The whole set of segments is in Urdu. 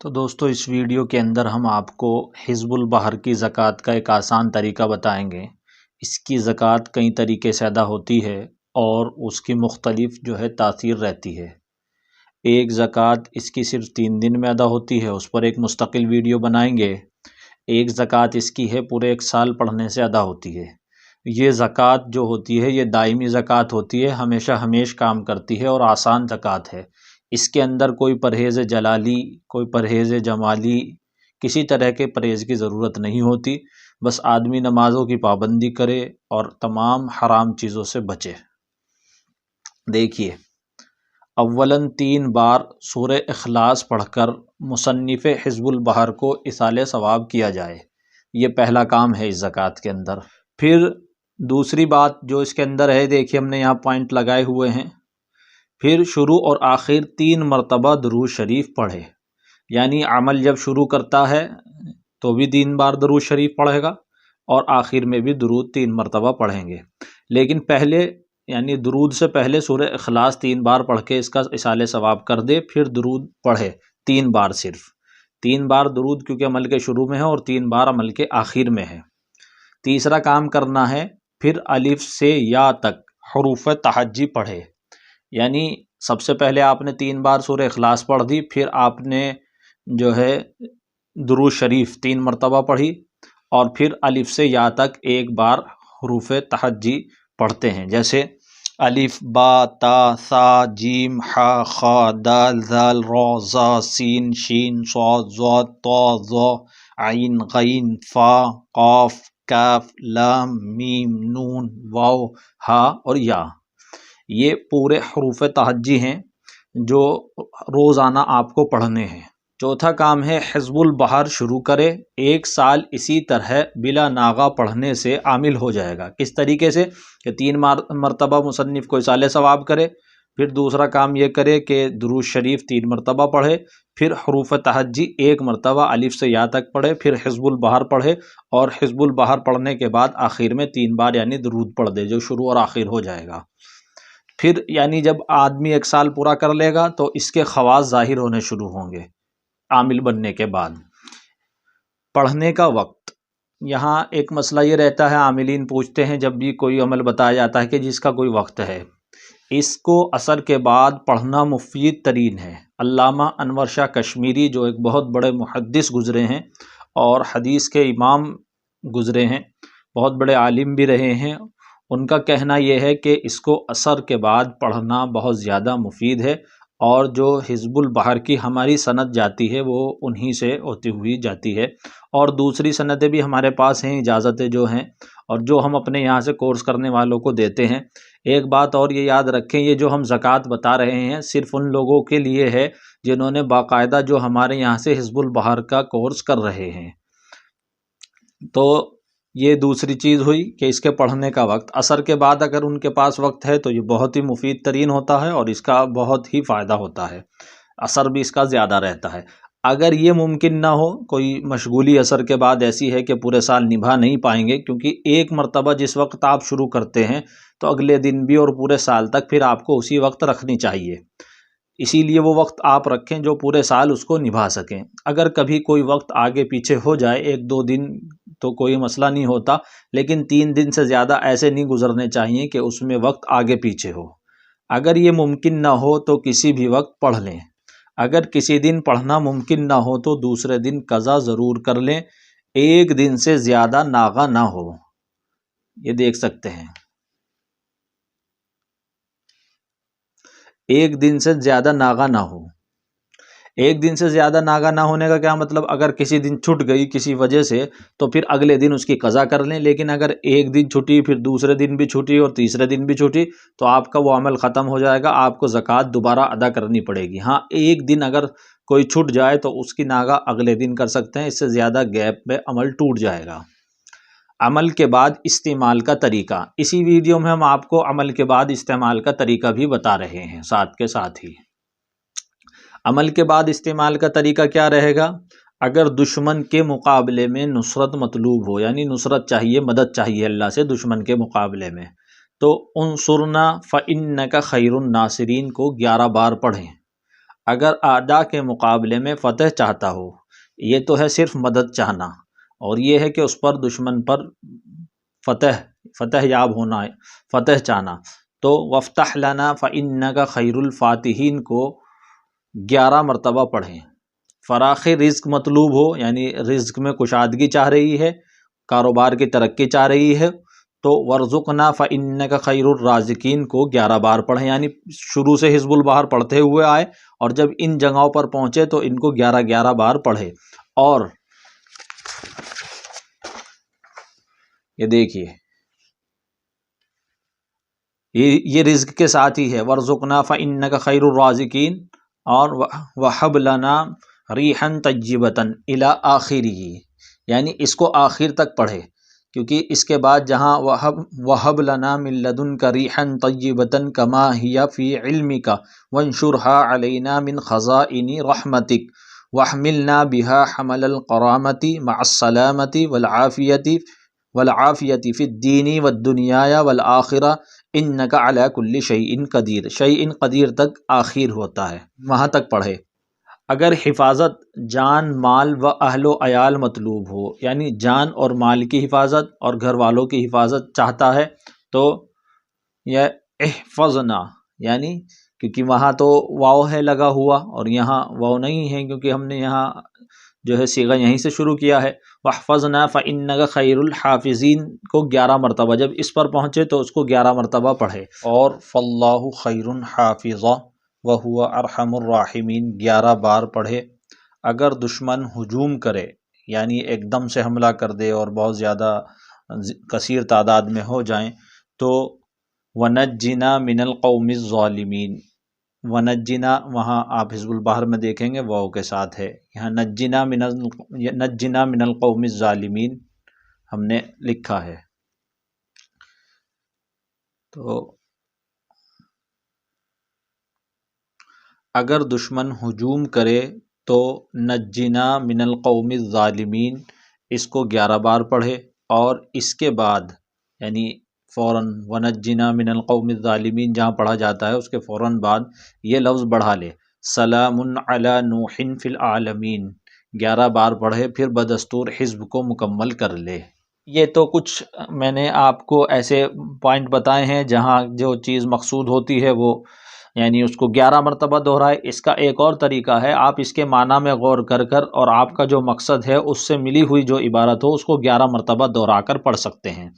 تو دوستو اس ویڈیو کے اندر ہم آپ کو حزب البحر کی زکوٰۃ کا ایک آسان طریقہ بتائیں گے۔ اس کی زکوٰۃ کئی طریقے سے ادا ہوتی ہے اور اس کی مختلف تاثیر رہتی ہے۔ ایک زکوٰۃ اس کی صرف 3 دن میں ادا ہوتی ہے، اس پر ایک مستقل ویڈیو بنائیں گے۔ ایک زکوٰۃ اس کی ہے پورے 1 سال پڑھنے سے ادا ہوتی ہے۔ یہ زکوٰۃ جو ہوتی ہے یہ دائمی زکوٰۃ ہوتی ہے، ہمیشہ کام کرتی ہے اور آسان زکوٰۃ ہے۔ اس کے اندر کوئی پرہیز جلالی، کوئی پرہیز جمالی، کسی طرح کے پرہیز کی ضرورت نہیں ہوتی۔ بس آدمی نمازوں کی پابندی کرے اور تمام حرام چیزوں سے بچے۔ دیکھیے، اولاً 3 بار سورہ اخلاص پڑھ کر مصنف حزب البحر کو ایصال ثواب کیا جائے، یہ پہلا کام ہے اس زکوٰۃ کے اندر۔ پھر دوسری بات جو اس کے اندر ہے، دیکھیے ہم نے یہاں پوائنٹ لگائے ہوئے ہیں۔ پھر شروع اور آخر 3 مرتبہ درود شریف پڑھے، یعنی عمل جب شروع کرتا ہے تو بھی 3 بار درود شریف پڑھے گا اور آخر میں بھی درود 3 مرتبہ پڑھیں گے۔ لیکن پہلے یعنی درود سے پہلے سورہ اخلاص 3 بار پڑھ کے اس کا ایصال ثواب کر دے، پھر درود پڑھے 3 بار، صرف 3 بار درود کیونکہ عمل کے شروع میں ہے اور 3 بار عمل کے آخر میں ہے۔ تیسرا کام کرنا ہے، پھر الف سے یا تک حروف تہجی پڑھے، یعنی سب سے پہلے آپ نے 3 بار سورہ اخلاص پڑھ دی، پھر آپ نے درود شریف 3 مرتبہ پڑھی اور پھر الف سے یا تک 1 بار حروف تہجی پڑھتے ہیں، جیسے الف با تا ثا جیم ح خ دال ذال را ظا سین شین صاد ضاد طا ظا عین غین فا قاف کاف لام میم نون واو ہا اور یا۔ یہ پورے حروف تہجی ہیں جو روزانہ آپ کو پڑھنے ہیں۔ چوتھا کام ہے، حزب البحر شروع کرے، 1 سال اسی طرح بلا ناغہ پڑھنے سے عامل ہو جائے گا۔ کس طریقے سے کہ 3 مرتبہ مصنف کو ایصال ثواب کرے، پھر دوسرا کام یہ کرے کہ درود شریف 3 مرتبہ پڑھے، پھر حروف تہجی 1 مرتبہ الف سے یا تک پڑھے، پھر حزب البحر پڑھے اور حزب البحر پڑھنے کے بعد آخر میں 3 بار یعنی درود پڑھ دے، جو شروع اور آخر ہو جائے گا۔ پھر یعنی جب آدمی 1 سال پورا کر لے گا تو اس کے خواص ظاہر ہونے شروع ہوں گے عامل بننے کے بعد۔ پڑھنے کا وقت، یہاں ایک مسئلہ یہ رہتا ہے، عاملین پوچھتے ہیں جب بھی کوئی عمل بتایا جاتا ہے کہ جس کا کوئی وقت ہے، اس کو عصر کے بعد پڑھنا مفید ترین ہے۔ علامہ انور شاہ کشمیری جو ایک بہت بڑے محدث گزرے ہیں اور حدیث کے امام گزرے ہیں، بہت بڑے عالم بھی رہے ہیں، ان کا کہنا یہ ہے کہ اس کو عصر کے بعد پڑھنا بہت زیادہ مفید ہے، اور جو حزب البحر کی ہماری سند جاتی ہے وہ انہی سے ہوتی ہوئی جاتی ہے، اور دوسری سندیں بھی ہمارے پاس ہیں، اجازتیں جو ہیں اور جو ہم اپنے یہاں سے کورس کرنے والوں کو دیتے ہیں۔ ایک بات اور یہ یاد رکھیں، یہ جو ہم زکوٰۃ بتا رہے ہیں صرف ان لوگوں کے لیے ہے جنہوں نے باقاعدہ جو ہمارے یہاں سے حزب البحر کا کورس کر رہے ہیں۔ تو یہ دوسری چیز ہوئی کہ اس کے پڑھنے کا وقت، عصر کے بعد اگر ان کے پاس وقت ہے تو یہ بہت ہی مفید ترین ہوتا ہے اور اس کا بہت ہی فائدہ ہوتا ہے، اثر بھی اس کا زیادہ رہتا ہے۔ اگر یہ ممکن نہ ہو، کوئی مشغولی عصر کے بعد ایسی ہے کہ پورے سال نبھا نہیں پائیں گے، کیونکہ 1 مرتبہ جس وقت آپ شروع کرتے ہیں تو اگلے دن بھی اور پورے سال تک پھر آپ کو اسی وقت رکھنی چاہیے، اسی لیے وہ وقت آپ رکھیں جو پورے سال اس کو نبھا سکیں۔ اگر کبھی کوئی وقت آگے پیچھے ہو جائے 1-2 دن تو کوئی مسئلہ نہیں ہوتا، لیکن 3 دن سے زیادہ ایسے نہیں گزرنے چاہیے کہ اس میں وقت آگے پیچھے ہو۔ اگر یہ ممکن نہ ہو تو کسی بھی وقت پڑھ لیں، اگر کسی دن پڑھنا ممکن نہ ہو تو دوسرے دن قضا ضرور کر لیں، 1 دن سے زیادہ ناغہ نہ ہو۔ یہ دیکھ سکتے ہیں، 1 دن سے زیادہ ناغہ نہ ہو۔ 1 دن سے زیادہ ناغہ نہ ہونے کا کیا مطلب؟ اگر کسی دن چھٹ گئی کسی وجہ سے تو پھر اگلے دن اس کی قضا کر لیں، لیکن اگر 1 دن چھٹی، پھر دوسرے دن بھی چھٹی اور تیسرے دن بھی چھٹی تو آپ کا وہ عمل ختم ہو جائے گا، آپ کو زکوٰۃ دوبارہ ادا کرنی پڑے گی۔ ہاں، 1 دن اگر کوئی چھٹ جائے تو اس کی ناغہ اگلے دن کر سکتے ہیں، اس سے زیادہ گیپ میں عمل ٹوٹ جائے گا۔ عمل کے بعد استعمال کا طریقہ، اسی ویڈیو میں ہم آپ کو عمل کے بعد استعمال کا طریقہ بھی بتا رہے ہیں ساتھ کے ساتھ ہی۔ عمل کے بعد استعمال کا طریقہ کیا رہے گا؟ اگر دشمن کے مقابلے میں نصرت مطلوب ہو، یعنی نصرت چاہیے، مدد چاہیے اللہ سے دشمن کے مقابلے میں، تو انصرنا فإنک خیر الناصرین کو 11 بار پڑھیں۔ اگر اعداء کے مقابلے میں فتح چاہتا ہو، یہ تو ہے صرف مدد چاہنا، اور یہ ہے کہ اس پر دشمن پر فتح یاب ہونا ہے، فتح چاہنا، تو وفتح لنا فإنک خیر الفاتحین کو 11 مرتبہ پڑھیں۔ فراخ رزق مطلوب ہو، یعنی رزق میں کشادگی چاہ رہی ہے، کاروبار کی ترقی چاہ رہی ہے، تو ورزقنا فإنک خیر الرازقین کو 11 بار پڑھیں، یعنی شروع سے حزب البحر پڑھتے ہوئے آئے اور جب ان جگہوں پر پہنچے تو ان کو 11 بار پڑھے۔ اور یہ دیکھیے یہ رزق کے ساتھ ہی ہے، ورزقنا فإنک خیر الرازقین، اور وہب لنا ریحا طیبۃ الی آخرہ، یعنی اس کو آخر تک پڑھے، کیونکہ اس کے بعد جہاں وہب لنا من لدنک ریحا طیبۃ کما ہی فی علمک وانشرها علینا من خزائن رحمتک واحملنا بها حمل القرامۃ مع السلامۃ والعافیۃ فی الدین والدنیا والآخرہ انک علی کل شیء قدیر، شیء قدیر تک آخر ہوتا ہے، وہاں تک پڑھے۔ اگر حفاظت جان مال و اہل و عیال مطلوب ہو، یعنی جان اور مال کی حفاظت اور گھر والوں کی حفاظت چاہتا ہے، تو یہ احفظنا، یعنی کیونکہ وہاں تو واو ہے لگا ہوا اور یہاں واو نہیں ہے، کیونکہ ہم نے یہاں جو ہے صیغہ یہیں سے شروع کیا ہے، واحفظنا فإنک خیر الحافظین کو 11 مرتبہ، جب اس پر پہنچے تو اس کو 11 مرتبہ پڑھے، اور فاللہ خیر حافظا وہو ارحم الراحمین 11 بار پڑھے۔ اگر دشمن ہجوم کرے، یعنی ایک دم سے حملہ کر دے اور بہت زیادہ کثیر تعداد میں ہو جائیں، تو ونجنا من القوم الظالمین، ونجنا وہاں آپ حزب البحر میں دیکھیں گے واو کے ساتھ ہے، یہاں نجنا من القوم الظالمین ہم نے لکھا ہے۔ تو اگر دشمن ہجوم کرے تو نجنا من القوم الظالمین اس کو 11 بار پڑھے، اور اس کے بعد یعنی فوراً ونجنا من القوم الظالمین جہاں پڑھا جاتا ہے اس کے فوراً بعد یہ لفظ بڑھا لے، سلام علی نوح فی العالمین 11 بار پڑھے، پھر بدستور حزب کو مکمل کر لے۔ یہ تو کچھ میں نے آپ کو ایسے پوائنٹ بتائے ہیں جہاں جو چیز مقصود ہوتی ہے وہ یعنی اس کو 11 مرتبہ دہرائے۔ اس کا ایک اور طریقہ ہے، آپ اس کے معنی میں غور کر اور آپ کا جو مقصد ہے اس سے ملی ہوئی جو عبارت ہو اس کو 11 مرتبہ دہرا کر پڑھ سکتے ہیں۔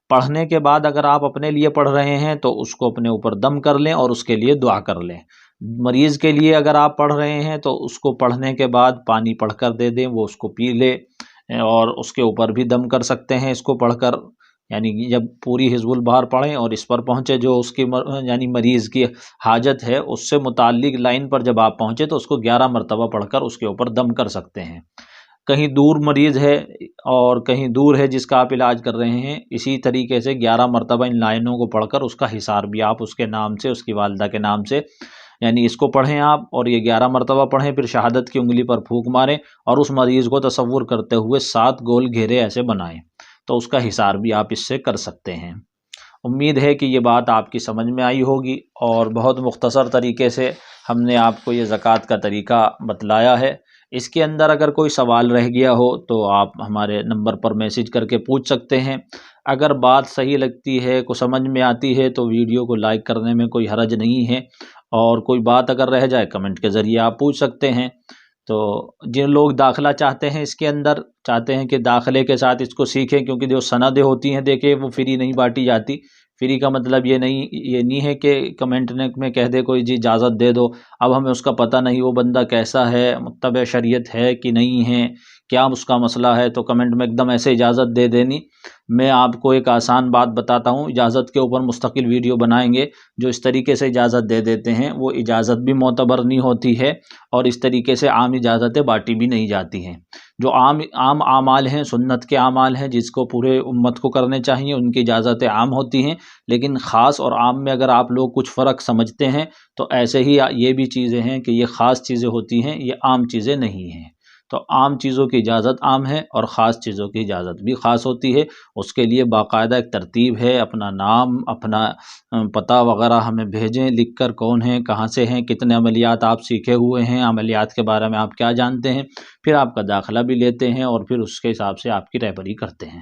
پڑھنے کے بعد اگر آپ اپنے لیے پڑھ رہے ہیں تو اس کو اپنے اوپر دم کر لیں اور اس کے لیے دعا کر لیں۔ مریض کے لیے اگر آپ پڑھ رہے ہیں تو اس کو پڑھنے کے بعد پانی پڑھ کر دے دیں، وہ اس کو پی لے، اور اس کے اوپر بھی دم کر سکتے ہیں اس کو پڑھ کر، یعنی جب پوری حزب البحر پڑھیں اور اس پر پہنچے جو اس کی یعنی مریض کی حاجت ہے اس سے متعلق لائن پر جب آپ پہنچے تو اس کو 11 مرتبہ پڑھ کر اس کے اوپر دم کر سکتے ہیں۔ کہیں دور مریض ہے اور کہیں دور ہے جس کا آپ علاج کر رہے ہیں، اسی طریقے سے 11 مرتبہ ان لائنوں کو پڑھ کر اس کا حصار بھی آپ اس کے نام سے، اس کی والدہ کے نام سے، یعنی اس کو پڑھیں آپ، اور یہ 11 مرتبہ پڑھیں، پھر شہادت کی انگلی پر پھونک ماریں اور اس مریض کو تصور کرتے ہوئے 7 گول گھیرے ایسے بنائیں، تو اس کا حصار بھی آپ اس سے کر سکتے ہیں۔ امید ہے کہ یہ بات آپ کی سمجھ میں آئی ہوگی، اور بہت مختصر طریقے سے ہم نے آپ کو یہ زکوٰۃ کا طریقہ بتلایا ہے۔ اس کے اندر اگر کوئی سوال رہ گیا ہو تو آپ ہمارے نمبر پر میسج کر کے پوچھ سکتے ہیں۔ اگر بات صحیح لگتی ہے، کو سمجھ میں آتی ہے تو ویڈیو کو لائک کرنے میں کوئی حرج نہیں ہے، اور کوئی بات اگر رہ جائے کمنٹ کے ذریعے آپ پوچھ سکتے ہیں۔ تو جن لوگ داخلہ چاہتے ہیں اس کے اندر، چاہتے ہیں کہ داخلے کے ساتھ اس کو سیکھیں، کیونکہ جو سندیں ہوتی ہیں دیکھیں وہ فری نہیں بانٹی جاتی۔ فری کا مطلب یہ نہیں ہے کہ کمنٹ میں کہہ دے کوئی جی اجازت دے دو، اب ہمیں اس کا پتہ نہیں وہ بندہ کیسا ہے، متبع شریعت ہے کہ نہیں ہے، کیا اس کا مسئلہ ہے، تو کمنٹ میں ایک دم ایسے اجازت دے دینی۔ میں آپ کو ایک آسان بات بتاتا ہوں، اجازت کے اوپر مستقل ویڈیو بنائیں گے۔ جو اس طریقے سے اجازت دے دیتے ہیں وہ اجازت بھی معتبر نہیں ہوتی ہے، اور اس طریقے سے عام اجازتیں بانٹی بھی نہیں جاتی ہیں۔ جو عام اعمال ہیں، سنت کے اعمال ہیں جس کو پورے امت کو کرنے چاہیے، ان کی اجازتیں عام ہوتی ہیں، لیکن خاص اور عام میں اگر آپ لوگ کچھ فرق سمجھتے ہیں تو ایسے ہی یہ بھی چیزیں ہیں کہ یہ خاص چیزیں ہوتی ہیں، یہ عام چیزیں نہیں ہیں۔ تو عام چیزوں کی اجازت عام ہے اور خاص چیزوں کی اجازت بھی خاص ہوتی ہے، اس کے لیے باقاعدہ ایک ترتیب ہے، اپنا نام، اپنا پتہ وغیرہ ہمیں بھیجیں لکھ کر، کون ہیں، کہاں سے ہیں، کتنے عملیات آپ سیکھے ہوئے ہیں، عملیات کے بارے میں آپ کیا جانتے ہیں، پھر آپ کا داخلہ بھی لیتے ہیں اور پھر اس کے حساب سے آپ کی رہبری کرتے ہیں۔